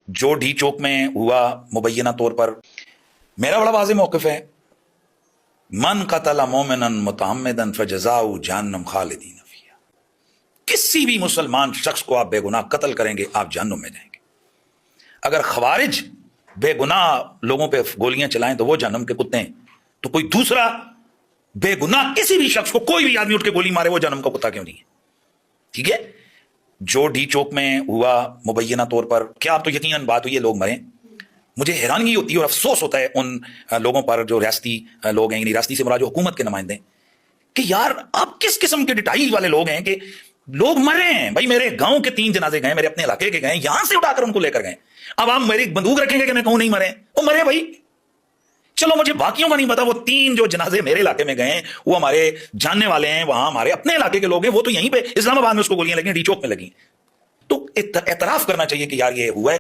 जो डी चौक में हुआ मुबैना तौर पर मेरा बड़ा वाज़ेह मौक़िफ़ है, मन क़तल मोमिनन मुतअम्मिदन फ़जज़ाउ जहन्नम खालिदीन फ़ीहा। किसी भी मुसलमान शख्स को आप बेगुनाह कत्ल करेंगे, आप जहन्नुम में जाएंगे। अगर खवारिज बेगुनाह लोगों पे गोलियां चलाएं तो वो जहन्नुम के कुत्ते हैं, तो कोई दूसरा बेगुनाह किसी भी शख्स को, कोई भी आदमी उठ के गोली मारे, वो जहन्नुम का कुत्ता क्यों नहीं है? ठीक है। जो डी चौक में हुआ मुबैना तौर पर, क्या आप तो यकीनन बात हुई है लोग मरे, मुझे हैरानगी होती है और अफसोस होता है उन लोगों पर जो रियासती लोग हैं, रियासती से मुराद जो हुकूमत के नुमाइंदे, कि यार आप किस किस्म के डिटाइल वाले लोग हैं कि लोग मरे हैं। भाई मेरे गांव के 3 जनाजे गए, मेरे अपने इलाके के गए, यहां से उठाकर उनको लेकर गए। अब आप मेरी बंदूक रखेंगे कि मैं कहूं नहीं मरे? वो मरे भाई। चलो मुझे बाकियों का नहीं पता, वो 3 जो जनाजे मेरे इलाके में गए वो हमारे जानने वाले हैं, वहां हमारे अपने इलाके के लोग हैं, वो तो यहीं पे इस्लामाबाद में उसको गोलियां लगी, डी चौक में लगी। तो एतराफ करना चाहिए कि यार ये हुआ है।